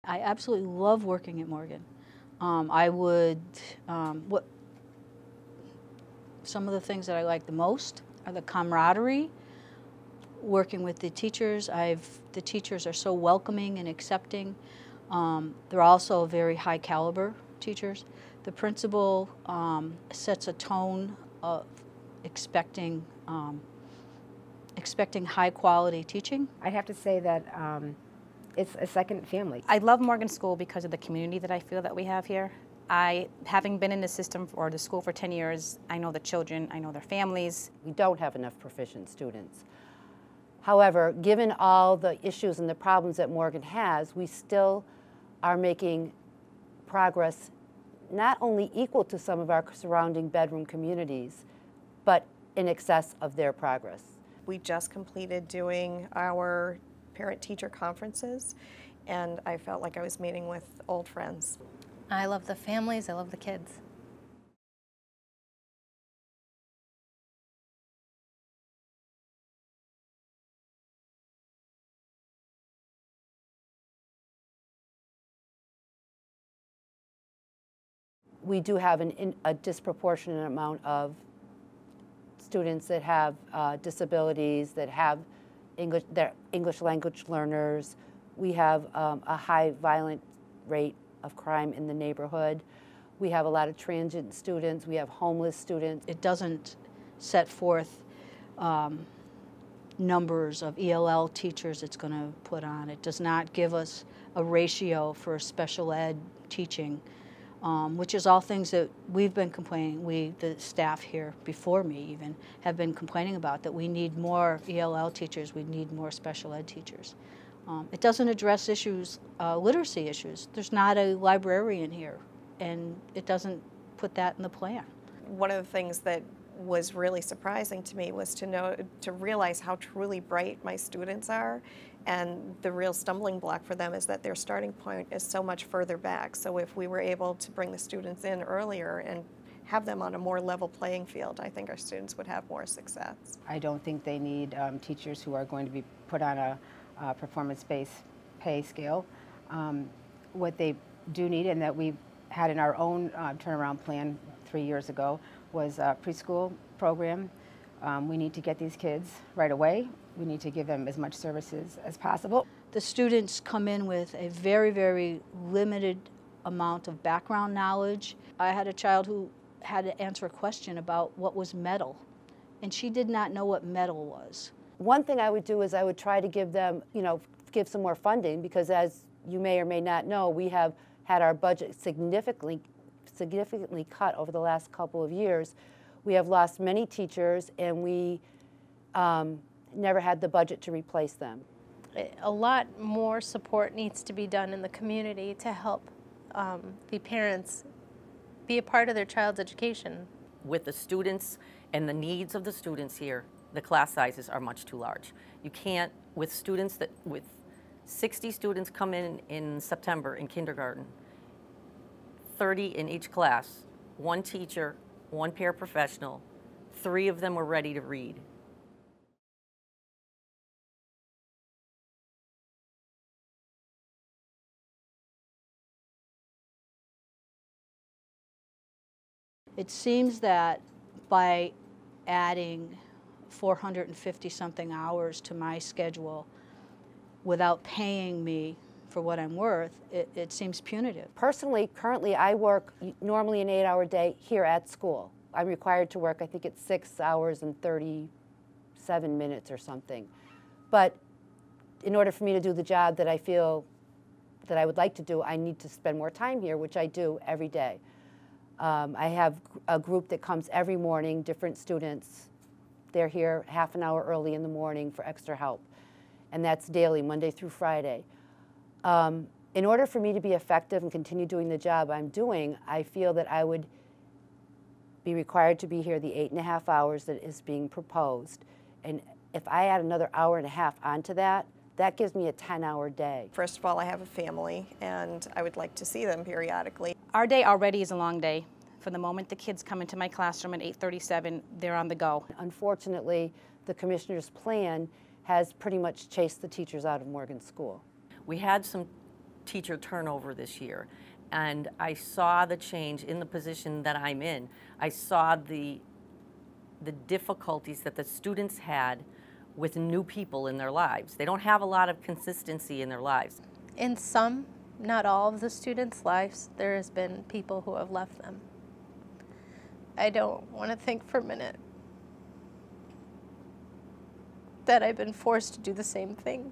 I absolutely love working at Morgan. I would, some of the things that I like the most are the camaraderie, working with the teachers. The teachers are so welcoming and accepting. They're also very high caliber teachers. The principal sets a tone of expecting high quality teaching. I'd have to say that it's a second family. I love Morgan School because of the community that I feel that we have here. Having been in the system or the school for 10 years, I know the children, I know their families. We don't have enough proficient students. However, given all the issues and the problems that Morgan has, we still are making progress not only equal to some of our surrounding bedroom communities, but in excess of their progress. We just completed doing our parent-teacher conferences, and I felt like I was meeting with old friends. I love the families, I love the kids. We do have a disproportionate amount of students that have disabilities, that have they're English language learners. We have a high violent rate of crime in the neighborhood. We have a lot of transient students. We have homeless students. It doesn't set forth numbers of ELL teachers it's going to put on. It does not give us a ratio for special ed teaching, which is all things that we've been complaining, the staff here before me even, have been complaining about, that we need more ELL teachers, we need more special ed teachers. It doesn't address issues, literacy issues. There's not a librarian here, and it doesn't put that in the plan. One of the things that was really surprising to me was to realize how truly bright my students are, and the real stumbling block for them is that their starting point is so much further back. So if we were able to bring the students in earlier and have them on a more level playing field, I think our students would have more success. I don't think they need teachers who are going to be put on a performance-based pay scale. What they do need, and that we had in our own turnaround plan 3 years ago, was a preschool program. We need to get these kids right away. We need to give them as much services as possible. The students come in with a very, very limited amount of background knowledge. I had a child who had to answer a question about what was metal, and she did not know what metal was. One thing I would do is I would try to give them, give some more funding, because as you may or may not know, we have had our budget significantly cut over the last couple of years. We have lost many teachers, and we never had the budget to replace them. A lot more support needs to be done in the community to help the parents be a part of their child's education. With the students and the needs of the students here, the class sizes are much too large. You can't, with 60 students come in September in kindergarten, 30 in each class, one teacher, one paraprofessional, 3 of them were ready to read. It seems that by adding 450-something hours to my schedule without paying me for what I'm worth, it seems punitive. Personally, currently I work normally an 8-hour day here at school. I'm required to work, I think it's 6 hours and 37 minutes or something. But in order for me to do the job that I feel that I would like to do, I need to spend more time here, which I do every day. I have a group that comes every morning, different students. They're here half an hour early in the morning for extra help. And that's daily, Monday through Friday. In order for me to be effective and continue doing the job I'm doing, I feel that I would be required to be here the 8.5 hours that is being proposed. And if I add another hour and a half onto that, that gives me a 10-hour day. First of all, I have a family, and I would like to see them periodically. Our day already is a long day. From the moment the kids come into my classroom at 8:37, they're on the go. Unfortunately, the commissioner's plan has pretty much chased the teachers out of Morgan School. We had some teacher turnover this year, and I saw the change in the position that I'm in. I saw the difficulties that the students had with new people in their lives. They don't have a lot of consistency in their lives. In some, not all of the students' lives, there has been people who have left them. I don't want to think for a minute that I've been forced to do the same thing.